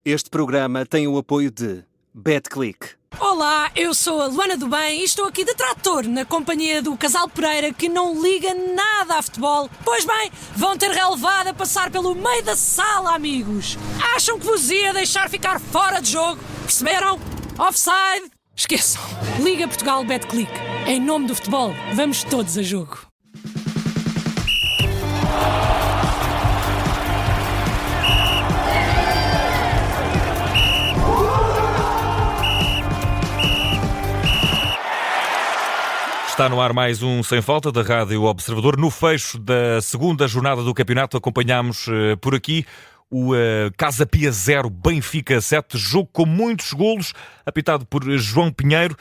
Este programa tem o apoio de BetClick. Olá, eu sou a Luana do Bem e estou aqui de trator na companhia do casal Pereira que não liga nada a futebol. Pois bem, vão ter relevado a passar pelo meio da sala, amigos. Acham que vos ia deixar ficar fora de jogo? Perceberam? Offside? Esqueçam. Liga Portugal BetClick. Em nome do futebol, vamos todos a jogo. Está no ar mais um Sem Falta da Rádio Observador. No fecho da segunda jornada do campeonato acompanhámos por aqui o Casa Pia 0, Benfica 7, jogo com muitos golos, apitado por João Pinheiro.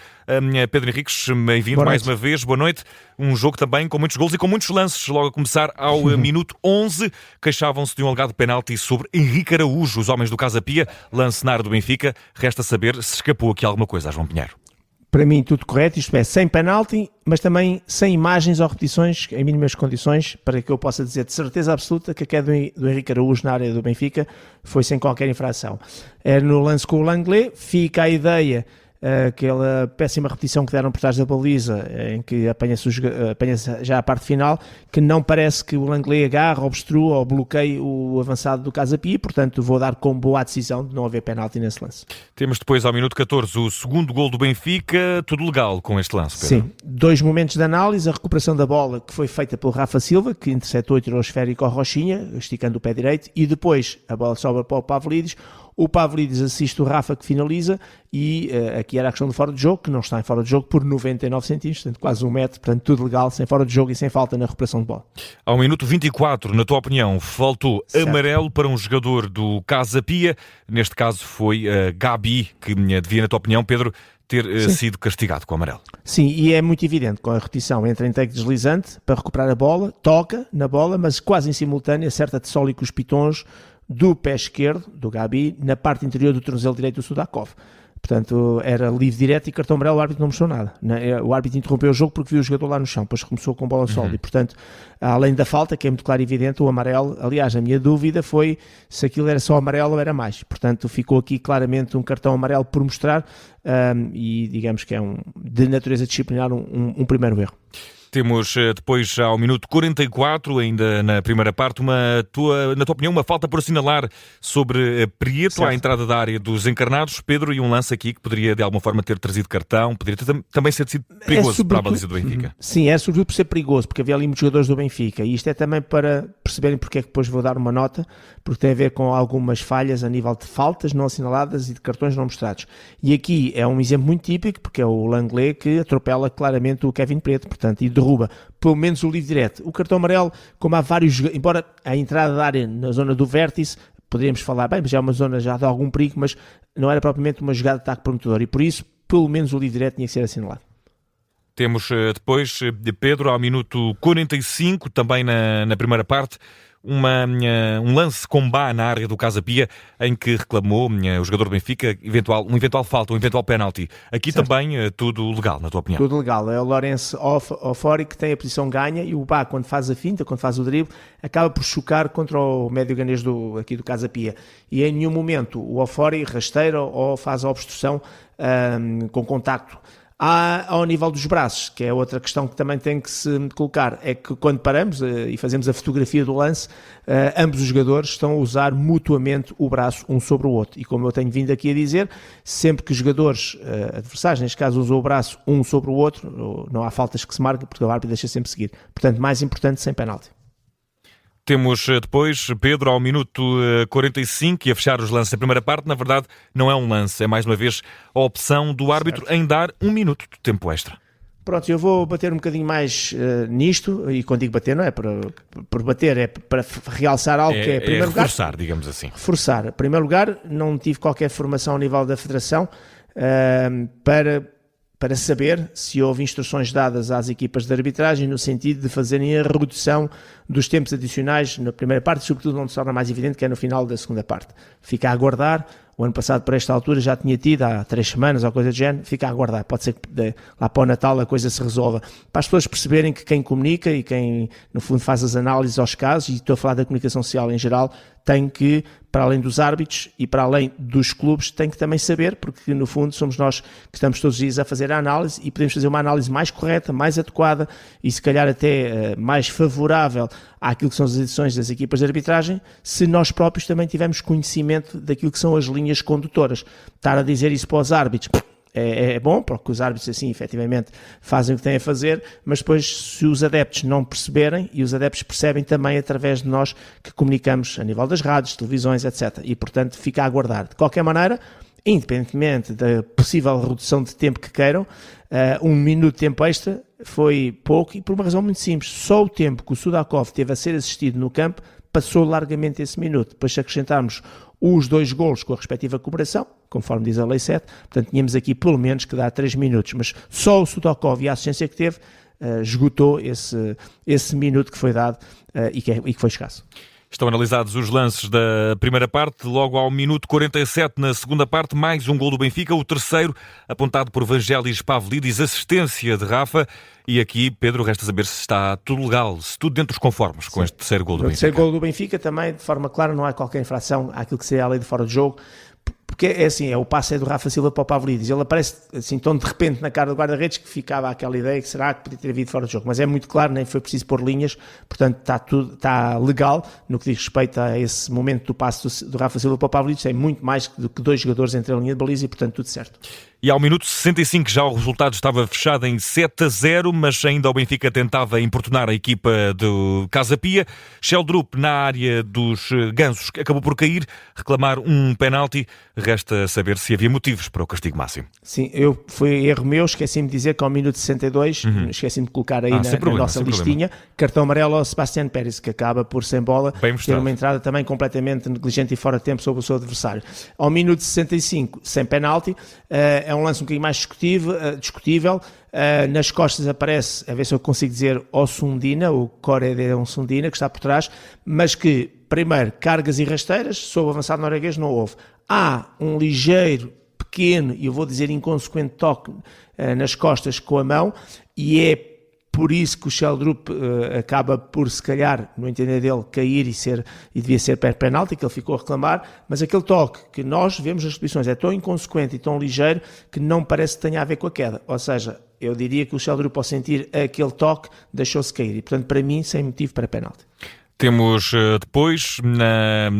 Pedro Henriques, bem-vindo mais uma vez, boa noite. Um jogo também com muitos golos e com muitos lances. Logo a começar ao minuto 11, queixavam-se de um alegado penalti sobre Henrique Araújo, os homens do Casa Pia, lance na área do Benfica. Resta saber se escapou aqui alguma coisa a João Pinheiro. Para mim tudo correto, isto é, sem penalti, mas também sem imagens ou repetições em mínimas condições, para que eu possa dizer de certeza absoluta que a queda do Henrique Araújo na área do Benfica foi sem qualquer infração. É no lance com o Langlais, fica a ideia, aquela péssima repetição que deram por trás da baliza, em que apanha-se já a parte final, que não parece que o Langlais agarra, obstrua ou bloqueie o avançado do Casa Pia, portanto vou dar como boa a decisão de não haver penalti nesse lance. Temos depois ao minuto 14 o segundo gol do Benfica, tudo legal com este lance, Pedro? Sim, dois momentos de análise, a recuperação da bola que foi feita pelo Rafa Silva, que interceptou e tirou o esférico ao Rochinha, esticando o pé direito, e depois a bola sobra para o Pavlidis. O Pavlidis assiste o Rafa que finaliza e aqui era a questão do fora de jogo, que não está em fora de jogo por 99 centímetros, portanto quase 1 metro, portanto tudo legal, sem fora de jogo e sem falta na recuperação de bola. Ao minuto 24, na tua opinião, faltou amarelo para um jogador do Casa Pia, neste caso foi Gabi, que devia, na tua opinião, Pedro, ter sido castigado com amarelo. Sim, e é muito evidente, com a repetição entra em take deslizante para recuperar a bola, toca na bola, mas quase em simultâneo acerta-te só ali com os pitons do pé esquerdo, do Gabi, na parte interior do tornozelo direito do Sudakov. Portanto, era livre direto e cartão amarelo, o árbitro não mostrou nada. O árbitro interrompeu o jogo porque viu o jogador lá no chão, depois começou com bola sólida. E, portanto, além da falta, que é muito claro e evidente, o amarelo, aliás, a minha dúvida foi se aquilo era só amarelo ou era mais. Portanto, ficou aqui claramente um cartão amarelo por mostrar e digamos que é de natureza disciplinar um primeiro erro. Temos depois, ao minuto 44, ainda na primeira parte, na tua opinião, uma falta por assinalar sobre Prieto, certo, à entrada da área dos encarnados, Pedro, e um lance aqui que poderia de alguma forma ter trazido cartão, poderia também ter sido perigoso para a baliza do Benfica. Sim, é sobretudo por ser perigoso, porque havia ali muitos jogadores do Benfica, e isto é também para perceberem porque é que depois vou dar uma nota, porque tem a ver com algumas falhas a nível de faltas não assinaladas e de cartões não mostrados. E aqui é um exemplo muito típico, porque é o Langlais que atropela claramente o Kevin Prieto, portanto, e derruba pelo menos o livre direto. O cartão amarelo, como há vários, embora a entrada da área na zona do vértice, poderíamos falar, bem, mas é uma zona já de algum perigo, mas não era propriamente uma jogada de ataque prometedor, e por isso, pelo menos o livre direto tinha que ser assinalado. Temos depois, de Pedro, ao minuto 45, também na primeira parte, um lance com Bá na área do Casa Pia, em que reclamou o jogador do Benfica um eventual falta, um eventual penalti. Aqui certo, também tudo legal, na tua opinião? Tudo legal. É o Lourenço Ofori que tem a posição ganha, e o Bá, quando faz a finta, quando faz o drible, acaba por chocar contra o médio ganês aqui do Casa Pia. E em nenhum momento o Ofori rasteira ou faz a obstrução com contacto. Ao nível dos braços, que é outra questão que também tem que se colocar, é que quando paramos e fazemos a fotografia do lance, ambos os jogadores estão a usar mutuamente o braço um sobre o outro. E como eu tenho vindo aqui a dizer, sempre que os jogadores adversários, neste caso, usam o braço um sobre o outro, não há faltas que se marquem, porque o árbitro deixa sempre seguir. Portanto, mais importante, sem penalti. Temos depois, Pedro, ao minuto 45, e a fechar os lances da primeira parte. Na verdade, não é um lance, é mais uma vez a opção do árbitro em dar 1 minuto de tempo extra. Pronto, eu vou bater um bocadinho mais nisto, e quando digo bater não é por bater, é para realçar algo que é, em primeiro lugar... reforçar, digamos assim. Reforçar. Em primeiro lugar, não tive qualquer formação ao nível da Federação para saber se houve instruções dadas às equipas de arbitragem no sentido de fazerem a redução dos tempos adicionais na primeira parte, sobretudo onde se torna mais evidente, que é no final da segunda parte. Fica a aguardar. O ano passado, para esta altura, já tinha tido, há 3 semanas ou coisa do género, fica a aguardar. Pode ser que lá para o Natal a coisa se resolva. Para as pessoas perceberem que quem comunica e quem, no fundo, faz as análises aos casos, e estou a falar da comunicação social em geral, tem que, para além dos árbitros e para além dos clubes, tem que também saber, porque no fundo somos nós que estamos todos os dias a fazer a análise e podemos fazer uma análise mais correta, mais adequada e se calhar até mais favorável àquilo que são as decisões das equipas de arbitragem, se nós próprios também tivermos conhecimento daquilo que são as linhas condutoras. Estar a dizer isso para os árbitros é bom, porque os árbitros assim efetivamente fazem o que têm a fazer, mas depois se os adeptos não perceberem, e os adeptos percebem também através de nós que comunicamos a nível das rádios, televisões, etc. E portanto fica a aguardar. De qualquer maneira, independentemente da possível redução de tempo que queiram, 1 minuto de tempo extra foi pouco e por uma razão muito simples. Só o tempo que o Sudakov teve a ser assistido no campo passou largamente esse minuto. Depois se acrescentarmos os 2 golos com a respectiva comemoração, conforme diz a Lei 7, portanto tínhamos aqui pelo menos que dar 3 minutos, mas só o Sudakov e a assistência que teve esgotou esse minuto que foi dado e que foi escasso. Estão analisados os lances da primeira parte, logo ao minuto 47 na segunda parte, mais um gol do Benfica, o terceiro apontado por Vangelis Pavlidis, assistência de Rafa, e aqui, Pedro, resta saber se está tudo legal, se tudo dentro dos conformes com este terceiro gol do Benfica. O terceiro gol do Benfica também, de forma clara, não há qualquer infração àquilo que seria a lei de fora de jogo, porque é assim, o passe é do Rafa Silva para o Pavlidis, ele aparece assim tão de repente na cara do guarda-redes que ficava aquela ideia que será que podia ter havido fora de jogo, mas é muito claro, nem foi preciso pôr linhas, portanto está legal no que diz respeito a esse momento do passe do Rafa Silva para o Pavlidis, tem muito mais do que 2 jogadores entre a linha de baliza e portanto tudo certo. E ao minuto 65 já o resultado estava fechado em 7-0, mas ainda o Benfica tentava importunar a equipa do Casa Pia. Sheldrup, na área dos gansos, acabou por cair, reclamar um penalti. Resta saber se havia motivos para o castigo máximo. Sim, foi erro meu, esqueci-me de dizer que ao minuto 62, esqueci-me de colocar aí na nossa listinha, cartão amarelo ao Sebastián Pérez, que acaba por, sem bola, ter uma entrada também completamente negligente e fora de tempo sobre o seu adversário. Ao minuto 65, sem penalti, é um lance um bocadinho mais discutível. Nas costas aparece, a ver se eu consigo dizer, Osundina, o Core de Osundina, que está por trás, mas que, primeiro, cargas e rasteiras, sob o avançado norueguês não houve. Há um ligeiro, pequeno, e eu vou dizer inconsequente toque nas costas com a mão, e é por isso que o Sheldrup acaba por, se calhar, no entender dele, cair e devia ser penalti, que ele ficou a reclamar, mas aquele toque que nós vemos nas repetições é tão inconsequente e tão ligeiro que não parece que tenha a ver com a queda. Ou seja, eu diria que o Sheldrup, ao sentir aquele toque, deixou-se cair. E, portanto, para mim, sem motivo para penalti. Temos depois,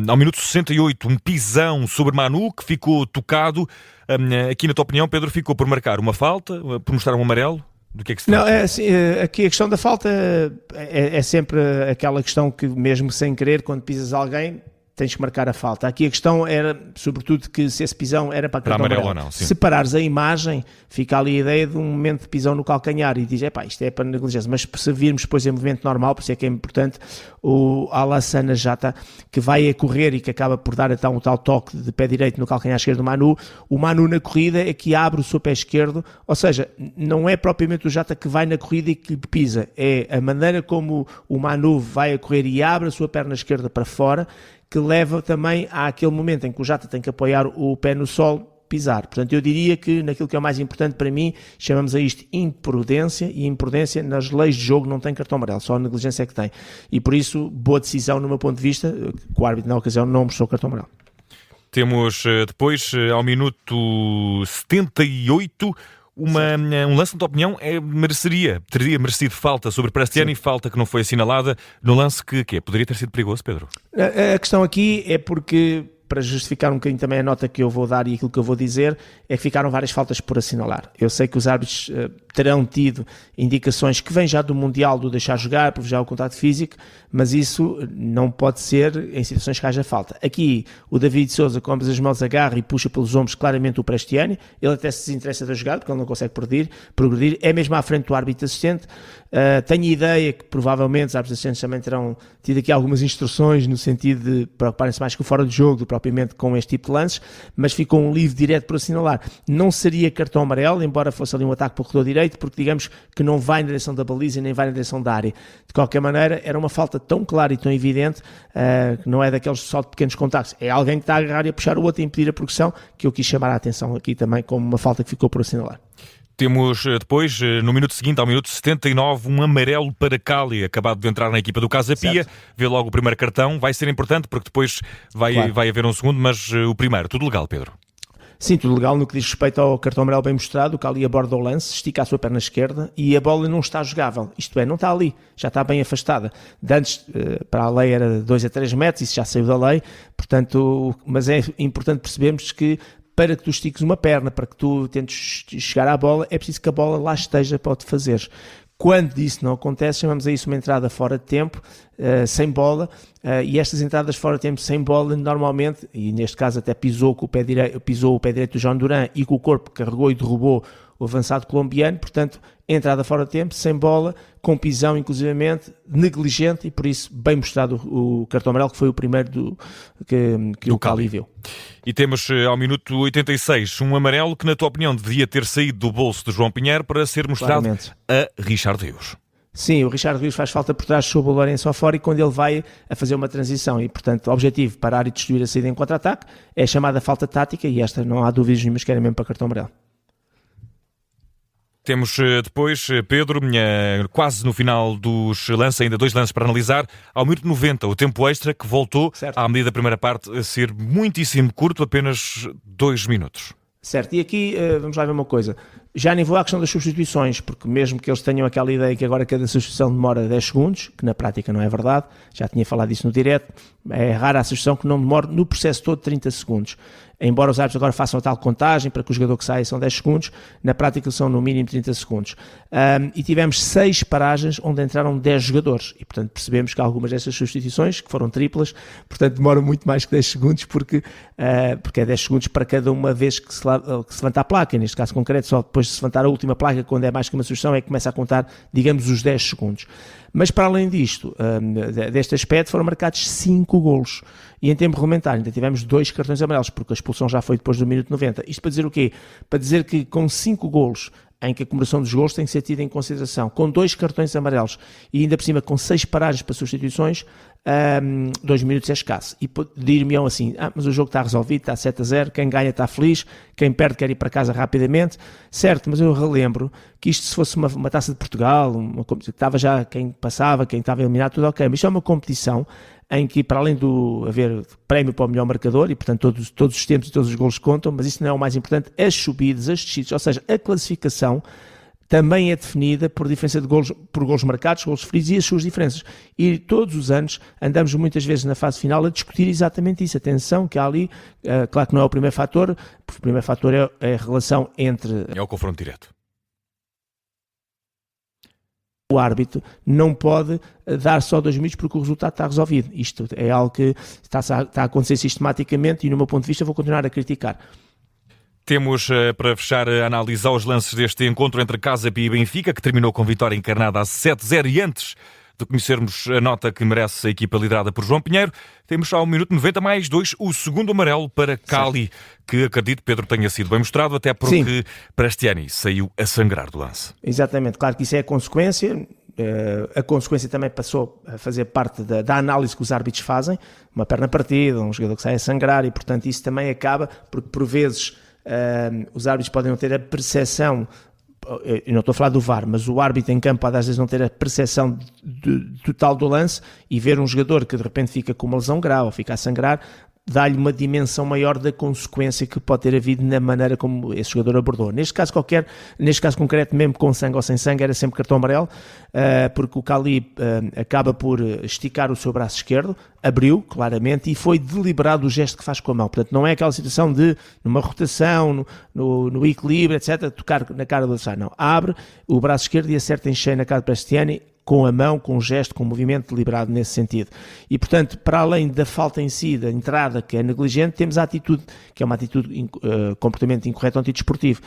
ao minuto 68, um pisão sobre Manu, que ficou tocado. Aqui, na tua opinião, Pedro, ficou por marcar uma falta, por mostrar um amarelo? Do que é que se trata? Não, assim, aqui a questão da falta é sempre aquela questão que, mesmo sem querer, quando pisas alguém, tens que marcar a falta. Aqui a questão era, sobretudo, que se esse pisão era para cartão amarelo. Ou não, sim. Se parares a imagem, fica ali a ideia de um momento de pisão no calcanhar e diz, isto é para negligência. Mas se virmos depois em movimento normal, por isso é que é importante, o Alassane Jatta, que vai a correr e que acaba por dar então o tal toque de pé direito no calcanhar esquerdo do Manu, o Manu na corrida é que abre o seu pé esquerdo, ou seja, não é propriamente o Jatta que vai na corrida e que pisa, é a maneira como o Manu vai a correr e abre a sua perna esquerda para fora, que leva também àquele momento em que o Jatta tem que apoiar o pé no solo, pisar. Portanto, eu diria que naquilo que é o mais importante para mim, chamamos a isto imprudência, e imprudência nas leis de jogo não tem cartão amarelo, só a negligência é que tem. E por isso, boa decisão no meu ponto de vista, que o árbitro na ocasião não mostrou cartão amarelo. Temos depois, ao minuto 78, um lance, na tua opinião, teria merecido falta sobre Prestiani, falta que não foi assinalada, no lance que poderia ter sido perigoso, Pedro? A questão aqui é porque, para justificar um bocadinho também a nota que eu vou dar e aquilo que eu vou dizer, é que ficaram várias faltas por assinalar. Eu sei que os árbitros terão tido indicações que vêm já do Mundial, do deixar jogar, privilegiar o contato físico, mas isso não pode ser em situações que haja falta. Aqui, o David Sousa, com ambas as mãos, agarra e puxa pelos ombros claramente o Prestiani, ele até se desinteressa da jogada, porque ele não consegue progredir, é mesmo à frente do árbitro assistente. Tenho ideia que provavelmente os árbitros assistentes também terão tido aqui algumas instruções no sentido de preocuparem-se mais com o fora de jogo do que propriamente com este tipo de lances, mas ficou um livre direto por assinalar. Não seria cartão amarelo, embora fosse ali um ataque por corredor direito, porque digamos que não vai na direção da baliza e nem vai na direção da área. De qualquer maneira, era uma falta tão clara e tão evidente, que não é daqueles só de pequenos contactos, é alguém que está a agarrar e a puxar o outro e impedir a progressão, que eu quis chamar a atenção aqui também como uma falta que ficou por assinalar. Temos depois, no minuto seguinte, ao minuto 79, um amarelo para Cali, acabado de entrar na equipa do Casa Pia. Vê logo o primeiro cartão. Vai ser importante porque depois vai haver um segundo, mas o primeiro. Tudo legal, Pedro? Sim, tudo legal no que diz respeito ao cartão amarelo bem mostrado. O Cali aborda o lance, estica a sua perna esquerda e a bola não está jogável. Isto é, não está ali, já está bem afastada. De antes, para a lei era 2 a 3 metros, isso já saiu da lei. Portanto, mas é importante percebermos que para que tu estiques uma perna, para que tu tentes chegar à bola, é preciso que a bola lá esteja para o te fazeres. Quando isso não acontece, chamamos a isso uma entrada fora de tempo, sem bola, e estas entradas fora de tempo sem bola, normalmente, e neste caso até pisou o pé direito do João Duran e com o corpo carregou e derrubou o avançado colombiano, portanto, entrada fora de tempo, sem bola, com pisão inclusivamente, negligente, e por isso bem mostrado o cartão amarelo, que foi o primeiro que o Cali viu. E temos ao minuto 86 um amarelo que, na tua opinião, devia ter saído do bolso de João Pinheiro para ser mostrado Claramente a Richard Rios. Sim, o Richard Rios faz falta por trás sobre o Lourenço Ofori quando ele vai a fazer uma transição e, portanto, o objetivo, parar e destruir a saída em contra-ataque, é a chamada falta tática e esta não há dúvidas nenhumas que era mesmo para cartão amarelo. Temos depois, Pedro, quase no final dos lances, ainda 2 lances para analisar, ao minuto 90, o tempo extra que voltou, à medida da primeira parte, a ser muitíssimo curto, apenas 2 minutos. Certo, e aqui vamos lá ver uma coisa. Já nem vou à questão das substituições, porque mesmo que eles tenham aquela ideia que agora cada substituição demora 10 segundos, que na prática não é verdade, já tinha falado disso no direto, é rara a substituição que não demora no processo todo 30 segundos. Embora os árbitros agora façam a tal contagem para que o jogador que sai são 10 segundos, na prática são no mínimo 30 segundos. E tivemos 6 paragens onde entraram 10 jogadores e, portanto, percebemos que algumas dessas substituições, que foram triplas, portanto, demoram muito mais que 10 segundos porque é 10 segundos para cada uma vez que se levanta a placa. Neste caso concreto, só depois de se levantar a última placa, quando é mais que uma substituição, é que começa a contar, digamos, os 10 segundos. Mas para além disto, deste aspecto, foram marcados 5 golos. E em tempo regulamentar ainda tivemos 2 cartões amarelos, porque a expulsão já foi depois do minuto 90. Isto para dizer o quê? Para dizer que com 5 golos, em que a comemoração dos golos tem que ser tida em consideração, com 2 cartões amarelos e ainda por cima com 6 paragens para substituições, 2 minutos é escasso. E dir-me-ão assim, mas o jogo está resolvido, está 7-0, quem ganha está feliz, quem perde quer ir para casa rapidamente. Certo, mas eu relembro que isto, se fosse uma taça de Portugal, que estava já quem passava, quem estava eliminado, tudo ok, mas isto é uma competição em que, para além do haver prémio para o melhor marcador, e portanto todos os tempos e todos os golos contam, mas isso não é o mais importante, as subidas, as descidas, ou seja, a classificação também é definida por diferença de golos, por golos marcados, golos feridos e as suas diferenças. E todos os anos andamos muitas vezes na fase final a discutir exatamente isso. Atenção que há ali, claro que não é o primeiro fator, porque o primeiro fator é a relação entre... É o confronto direto. O árbitro não pode dar só 2 minutos porque o resultado está resolvido. Isto é algo que está a acontecer sistematicamente e, no meu ponto de vista, vou continuar a criticar. Temos, para fechar a análise aos lances deste encontro entre Casa Pia e Benfica, que terminou com vitória encarnada a 7-0, e antes de conhecermos a nota que merece a equipa liderada por João Pinheiro, temos ao minuto 90 mais 2 o segundo amarelo para Cali, que acredito, Pedro, tenha sido bem mostrado, até porque Prestiani saiu a sangrar do lance. Exatamente, claro que isso é a consequência. A consequência também passou a fazer parte da análise que os árbitros fazem, uma perna partida, um jogador que sai a sangrar, e portanto isso também acaba, porque por vezes os árbitros podem não ter a percepção, eu não estou a falar do VAR, mas o árbitro em campo pode às vezes não ter a percepção total do lance e ver um jogador que de repente fica com uma lesão grave ou fica a sangrar, dá-lhe uma dimensão maior da consequência que pode ter havido na maneira como esse jogador abordou. Neste caso concreto, mesmo com sangue ou sem sangue, era sempre cartão amarelo, porque o Cali acaba por esticar o seu braço esquerdo, abriu claramente e foi deliberado o gesto que faz com a mão. Portanto, não é aquela situação de, numa rotação, no equilíbrio, etc., tocar na cara do adversário. Não, abre o braço esquerdo e acerta em cheio na cara de Prestiani, com a mão, com um gesto, com um movimento deliberado nesse sentido. E, portanto, para além da falta em si, da entrada, que é negligente, temos a atitude, que é uma atitude, comportamento incorreto antidesportivo.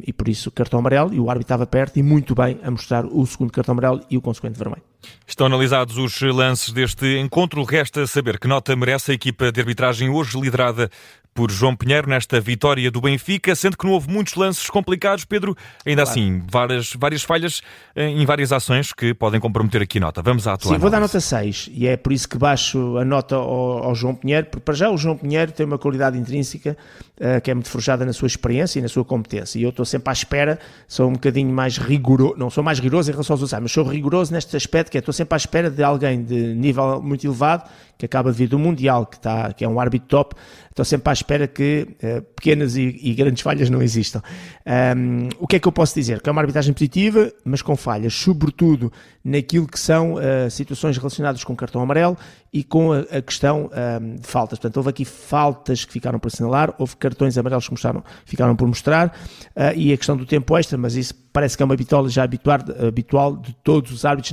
E por isso, cartão amarelo, e o árbitro estava perto e muito bem a mostrar o segundo cartão amarelo e o consequente vermelho. Estão analisados os lances deste encontro. Resta saber que nota merece a equipa de arbitragem hoje liderada por João Pinheiro nesta vitória do Benfica, sendo que não houve muitos lances complicados, Pedro, ainda assim, várias falhas em várias ações que podem comprometer aqui a nota. Vamos à tua Sim, vou dar análise. nota 6 e é por isso que baixo a nota ao João Pinheiro, porque para já o João Pinheiro tem uma qualidade intrínseca que é muito forjada na sua experiência e na sua competência, e eu estou sempre à espera, sou um bocadinho mais rigoroso, não sou mais rigoroso em relação aos outros, mas sou rigoroso neste aspecto, que é, estou sempre à espera de alguém de nível muito elevado, que acaba de vir do Mundial, que é um árbitro top. Estou sempre à espera que pequenas e grandes falhas não existam. O que é que eu posso dizer? Que é uma arbitragem positiva, mas com falhas, sobretudo naquilo que são situações relacionadas com cartão amarelo e com a questão de faltas. Portanto, houve aqui faltas que ficaram por assinalar, houve cartões amarelos que ficaram por mostrar, e a questão do tempo extra, mas isso parece que é uma bitola já habitual de todos os árbitros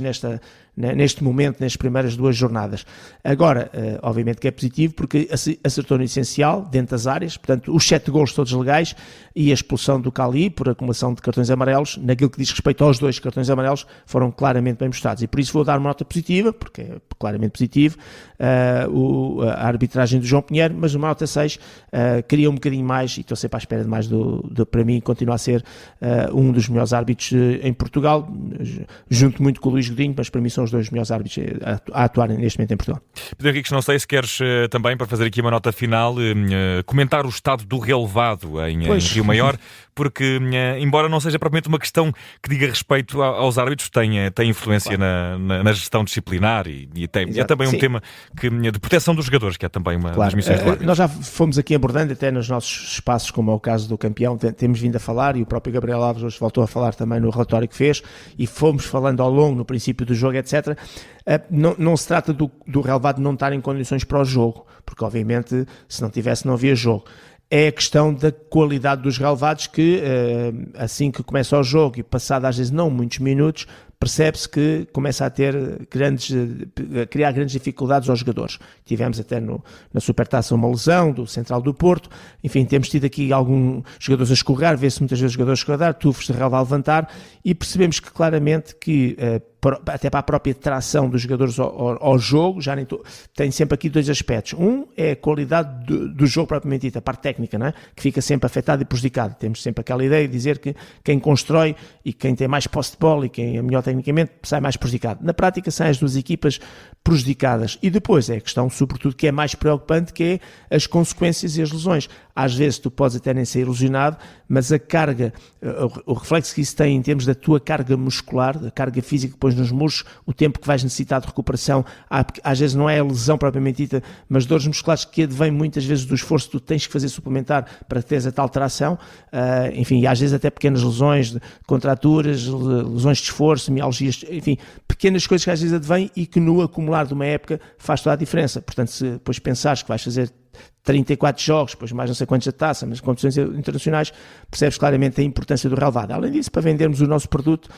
neste momento, nestas primeiras 2 jornadas. Agora, obviamente que é positivo, porque acertou no essencial, dentro das áreas, portanto, os 7 golos todos legais e a expulsão do Cali por acumulação de cartões amarelos, naquilo que diz respeito aos 2 cartões amarelos, foram claramente bem mostrados. E por isso vou dar uma nota positiva, porque é claramente positivo, a arbitragem do João Pinheiro, mas uma nota 6, queria um bocadinho mais, e estou sempre à espera de mais para mim, continua a ser um dos melhores árbitros em Portugal, junto muito com o Luís Godinho, mas para mim são os 2 melhores árbitros a atuarem neste momento em Portugal. Pedro Henriques, não sei se queres também, para fazer aqui uma nota final, comentar o estado do relevado em Rio Maior, porque embora não seja propriamente uma questão que diga respeito aos árbitros, tem influência na gestão disciplinar e é também um tema de proteção dos jogadores, que é também uma das missões do árbitro. Nós já fomos aqui abordando até nos nossos espaços, como é o caso do campeão, temos vindo a falar, e o próprio Gabriel Alves hoje voltou a falar também no relatório que fez, e fomos falando ao longo, no princípio do jogo, etc. Não se trata do relevado não estar em condições para o jogo, porque obviamente se não tivesse não havia jogo. É a questão da qualidade dos relevados que, assim que começa o jogo e passado às vezes não muitos minutos, percebe-se que começa a criar grandes dificuldades aos jogadores. Tivemos até na Supertaça uma lesão do Central do Porto, enfim, temos tido aqui alguns jogadores a escorregar, vê-se muitas vezes jogadores a escorregar, tufos de relva a levantar, e percebemos que claramente que até para a própria tração dos jogadores ao jogo, tem sempre aqui 2 aspectos. Um é a qualidade do jogo propriamente dito, a parte técnica, não é? Que fica sempre afetada e prejudicada. Temos sempre aquela ideia de dizer que quem constrói e quem tem mais posse de bola e quem é melhor tecnicamente sai mais prejudicado. Na prática saem as 2 equipas prejudicadas. E depois é a questão, sobretudo, que é mais preocupante, que é as consequências e as lesões. Às vezes tu podes até nem ser lesionado, mas a carga, o reflexo que isso tem em termos da tua carga muscular, da carga física que pões nos músculos, o tempo que vais necessitar de recuperação, às vezes não é a lesão propriamente dita, mas dores musculares que advêm muitas vezes do esforço que tu tens que fazer suplementar para teres a tal tração, enfim, e às vezes até pequenas lesões, contraturas, lesões de esforço, mialgias, enfim, pequenas coisas que às vezes advêm e que no acumular de uma época faz toda a diferença. Portanto, se depois pensares que vais fazer 34 jogos, depois mais não sei quantos da taça, mas competições internacionais, percebes claramente a importância do relevado. Além disso, para vendermos o nosso produto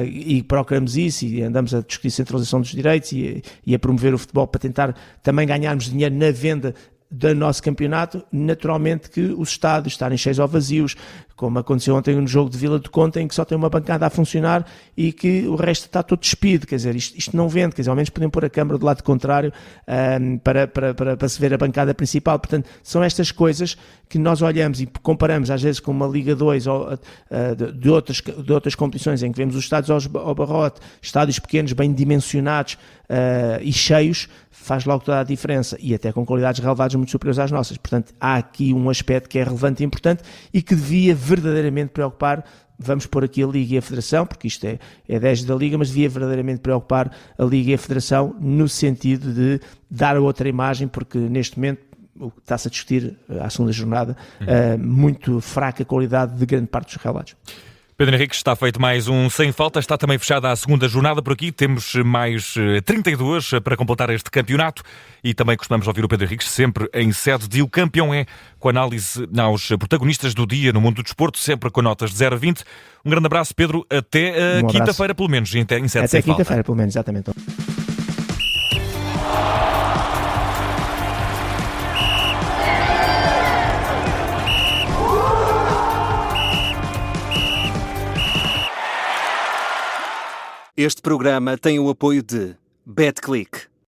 e procuramos isso e andamos a discutir centralização dos direitos e a promover o futebol para tentar também ganharmos dinheiro na venda do nosso campeonato, naturalmente que os estádios estarem cheios ou vazios, como aconteceu ontem no jogo de Vila do Conde, em que só tem uma bancada a funcionar e que o resto está todo despido, quer dizer, isto não vende, quer dizer, ao menos podem pôr a câmara do lado contrário para se ver a bancada principal. Portanto, são estas coisas que nós olhamos e comparamos às vezes com uma Liga 2 ou de outras competições em que vemos os estádios ao barrote, estádios pequenos, bem dimensionados e cheios, faz logo toda a diferença, e até com qualidades relevadas muito superiores às nossas. Portanto, há aqui um aspecto que é relevante e importante e que devia verdadeiramente preocupar, vamos pôr aqui a Liga e a Federação, porque isto é 10 da Liga, mas devia verdadeiramente preocupar a Liga e a Federação no sentido de dar outra imagem, porque neste momento o que está-se a discutir à segunda jornada, muito fraca qualidade de grande parte dos relevados. Pedro Henriques, está feito mais um Sem Falta, está também fechada a segunda jornada por aqui, temos mais 32 para completar este campeonato e também costumamos ouvir o Pedro Henriques sempre em sede de O Campeão É, com análise aos protagonistas do dia no mundo do desporto, sempre com notas de 0 a 20. Um grande abraço, Pedro, até quinta-feira pelo menos, em sede Sem Falta. Até quinta-feira pelo menos, exatamente. Este programa tem o apoio de BetClick.